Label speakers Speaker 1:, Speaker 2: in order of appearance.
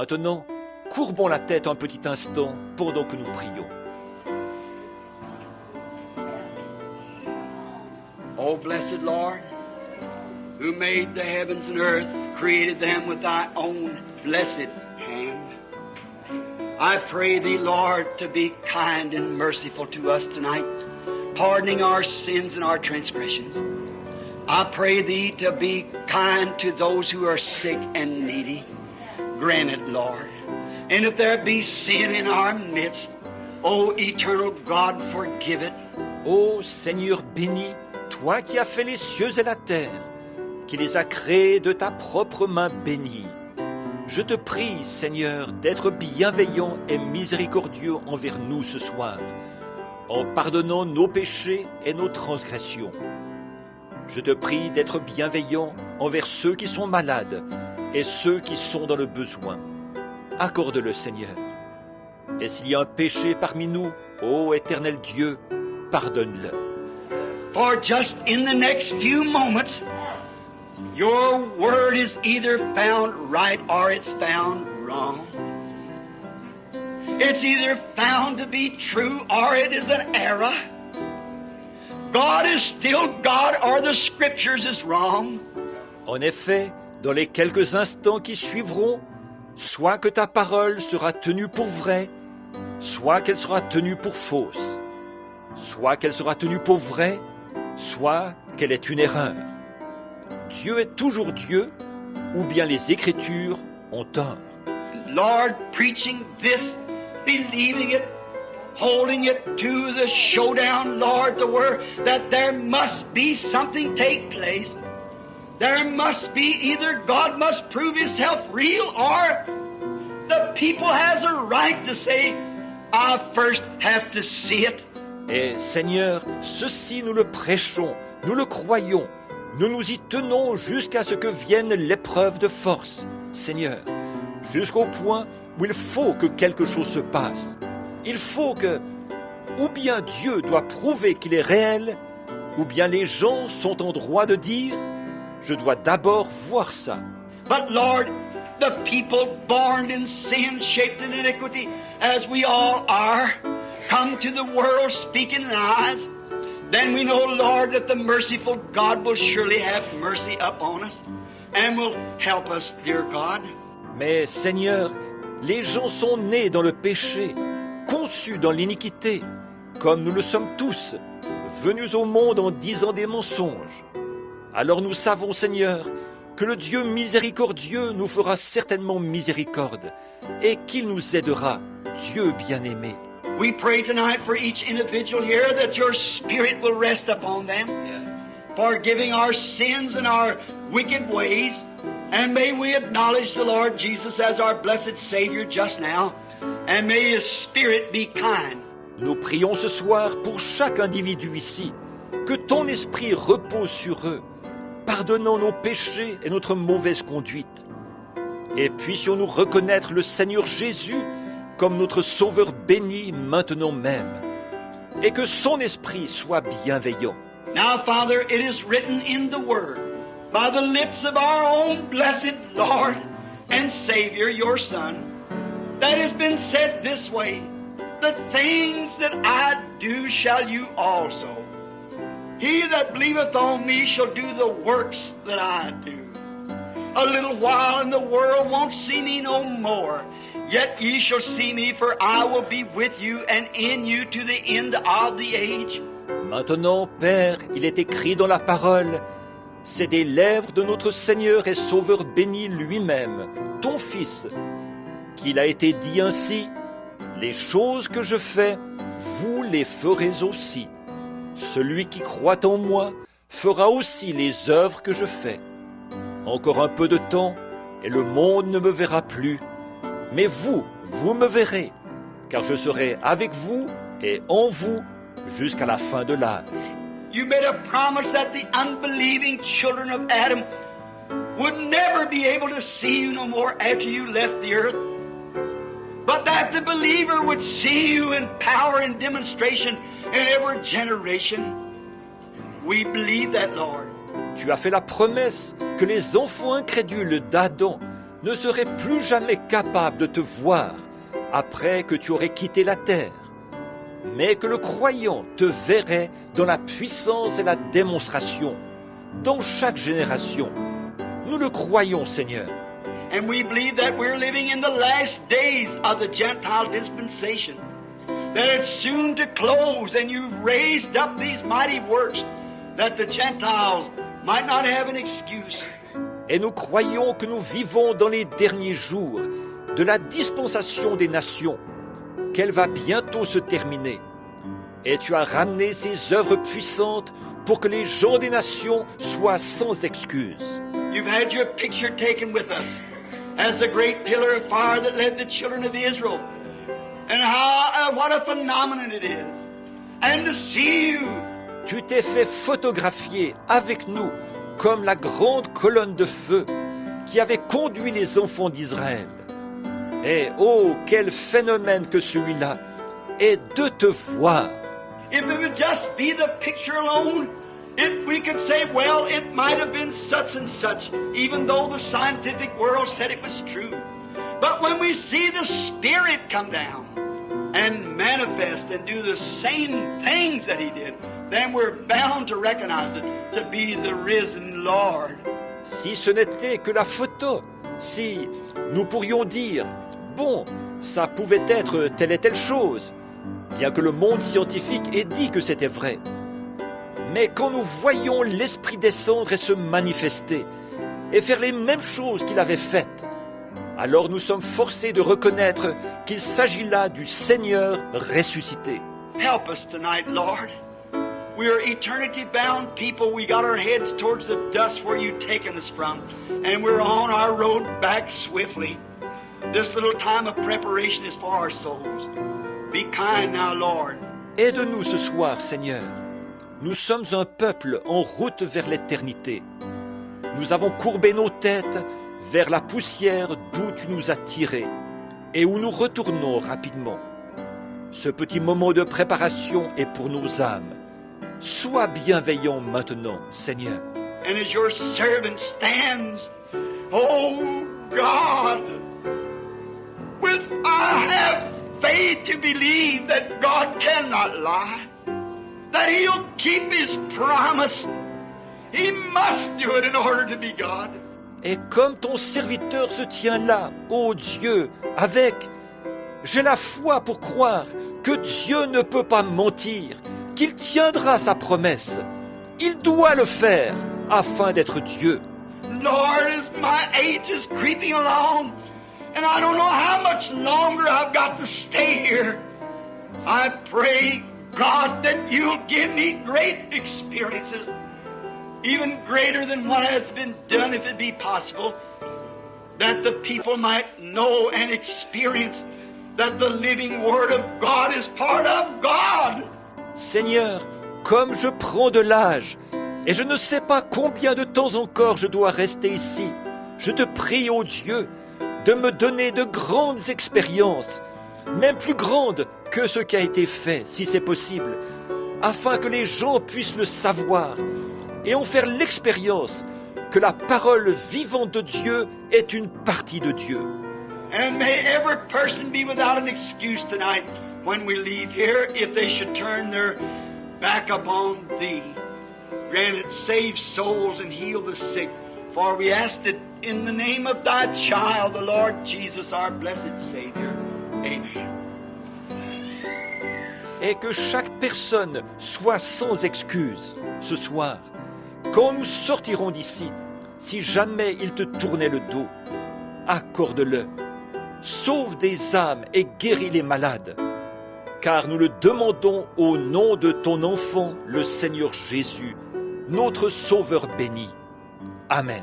Speaker 1: Maintenant, courbons la tête un petit instant pendant que nous prions.
Speaker 2: O blessed Lord, who made the heavens and earth, created them with thy own blessed hand. I pray thee, Lord, to be kind and merciful to us tonight, pardoning our sins and our transgressions. I pray thee to be kind to those who are sick and needy. Grant it, Lord. And if there be sin in our midst, O eternal God, forgive it.
Speaker 1: Ô Seigneur béni, toi qui as fait les cieux et la terre, qui les as créés de ta propre main bénie, je te prie, Seigneur, d'être bienveillant et miséricordieux envers nous ce soir, en pardonnant nos péchés et nos transgressions. Je te prie d'être bienveillant envers ceux qui sont malades et ceux qui sont dans le besoin. Accorde-le, Seigneur. Et s'il y a un péché parmi nous, ô éternel Dieu, pardonne-le.
Speaker 2: For just in the next few moments, your word is either found right or it's found wrong. It's either found to be true or it is an error. God is still God or the scriptures is wrong.
Speaker 1: En effet, dans les quelques instants qui suivront, soit que ta parole sera tenue pour vraie, soit qu'elle sera tenue pour fausse, soit qu'elle sera tenue pour vraie, soit qu'elle est une erreur. Dieu est toujours Dieu, ou bien les Écritures ont tort.
Speaker 2: Lord, preaching this, believing it, holding it to the showdown, Lord, the word that there must be something take place. There must be either God must prove Himself real or the people has a right to say, I first have to see it.
Speaker 1: Et Seigneur, ceci nous le prêchons, nous le croyons, nous nous y tenons jusqu'à ce que vienne l'épreuve de force, Seigneur, jusqu'au point où il faut que quelque chose se passe. Il faut que, ou bien Dieu doit prouver qu'il est réel, ou bien les gens sont en droit de dire, je dois d'abord voir ça.
Speaker 2: But Lord, the people born in sin, shaped in iniquity, as we all are, come to the world speaking lies, then we know, Lord, that the merciful God will surely have mercy upon us and will help us, dear God.
Speaker 1: Mais Seigneur, les gens sont nés dans le péché, conçus dans l'iniquité, comme nous le sommes tous, venus au monde en disant des mensonges. Alors nous savons, Seigneur, que le Dieu miséricordieux nous fera certainement miséricorde et qu'il nous aidera, Dieu bien-aimé.
Speaker 2: We pray tonight for each individual here that your Spirit will rest upon them, forgiving our sins and our wicked ways, and may we acknowledge the Lord Jesus as our blessed Savior just now, and may His Spirit be kind.
Speaker 1: Nous prions ce soir pour chaque individu ici, que ton esprit repose sur eux, pardonnant nos péchés et notre mauvaise conduite. Et puissions-nous reconnaître le Seigneur Jésus comme notre Sauveur béni maintenant même, et que son esprit soit bienveillant.
Speaker 2: Now, Father, it is written in the Word, by the lips of our own blessed Lord and Savior, your Son, that has been said this way, the things that I do shall you also. He that believeth on me shall do the works that I do. A little while and the world won't see me no more. Yet ye shall see me, for I will be with you and in you to the end of the age.
Speaker 1: Maintenant, Père, il est écrit dans la parole, c'est des lèvres de notre Seigneur et Sauveur béni lui-même, ton Fils, qu'il a été dit ainsi, les choses que je fais, vous les ferez aussi. Celui qui croit en moi fera aussi les œuvres que je fais. Encore un peu de temps, et le monde ne me verra plus. Mais vous, vous me verrez, car je serai avec vous et en vous jusqu'à la fin de l'âge.
Speaker 2: You made a promise that the unbelieving children of Adam would never be able to see you no more after you left the earth, but that the believer would see you in power and demonstration in every generation. We believe that, Lord.
Speaker 1: Tu as fait la promesse que les enfants incrédules d'Adam ne serait plus jamais capable de te voir après que tu aurais quitté la terre, mais que le croyant te verrait dans la puissance et la démonstration, dans chaque génération. Nous le croyons, Seigneur.
Speaker 2: And we believe that we're living in the last days of the Gentile dispensation. That it's soon to close, and you've raised up these mighty works that the Gentiles might not have an excuse.
Speaker 1: Et nous croyons que nous vivons dans les derniers jours de la dispensation des nations, qu'elle va bientôt se terminer. Et tu as ramené ces œuvres puissantes pour que les gens des nations soient sans excuse.
Speaker 2: You've had your picture taken with us as the great pillar of fire that led the children of Israel. And what a phenomenon it is. And to see you.
Speaker 1: Tu t'es fait photographier avec nous comme la grande colonne de feu qui avait conduit les enfants d'Israël. Et oh, quel phénomène que celui-là est de te voir.
Speaker 2: If it would just be the picture alone, we could say, well, it might have been such and such, even though the scientific world said it was true. But when we see the Spirit come down and manifest and do the same things that He did, then we're bound to recognize it to be the risen Lord.
Speaker 1: Si ce n'était que la photo, si nous pourrions dire, bon, ça pouvait être telle et telle chose, bien que le monde scientifique ait dit que c'était vrai. Mais quand nous voyons l'Esprit descendre et se manifester, et faire les mêmes choses qu'il avait faites, alors nous sommes forcés de reconnaître qu'il s'agit là du Seigneur ressuscité.
Speaker 2: Help us tonight, Lord. We are eternity-bound people. We got our heads towards the dust where you've taken us from, and we're on our road back swiftly. This little time of preparation is for our souls. Be kind now, Lord.
Speaker 1: Aide-nous ce soir, Seigneur. Nous sommes un peuple en route vers l'éternité. Nous avons courbé nos têtes vers la poussière d'où tu nous as tirés et où nous retournons rapidement. Ce petit moment de préparation est pour nos âmes. Sois bienveillant maintenant, Seigneur.
Speaker 2: And as your servant stands, oh God, I have faith to believe that God cannot lie, that He'll keep His promise. He must do it in order to be God.
Speaker 1: Et comme ton serviteur se tient là, ô Dieu, j'ai la foi pour croire que Dieu ne peut pas mentir, qu'il tiendra sa promesse. Il doit le faire afin d'être Dieu.
Speaker 2: Lord, as my age is creeping along, and I don't know how much longer I've got to stay here, I pray, God, that you'll give me great experiences, even greater than what has been done, if it be possible, that the people might know and experience that the living Word of God is part of God.
Speaker 1: Seigneur, comme je prends de l'âge, et je ne sais pas combien de temps encore je dois rester ici, je te prie, ô Dieu, de me donner de grandes expériences, même plus grandes que ce qui a été fait, si c'est possible, afin que les gens puissent le savoir et en faire l'expérience que la parole vivante de Dieu est une partie de Dieu.
Speaker 2: And may every person be without an excuse tonight when we leave here, if they should turn their back upon Thee. Grant it, save souls and heal the sick, for we ask it in the name of Thy child, the Lord Jesus, our blessed Savior. Amen.
Speaker 1: Et que chaque personne soit sans excuse ce soir, quand nous sortirons d'ici, si jamais il te tournait le dos, accorde-le. Sauve des âmes et guéris les malades, car nous le demandons au nom de ton enfant, le Seigneur Jésus, notre Sauveur béni. Amen.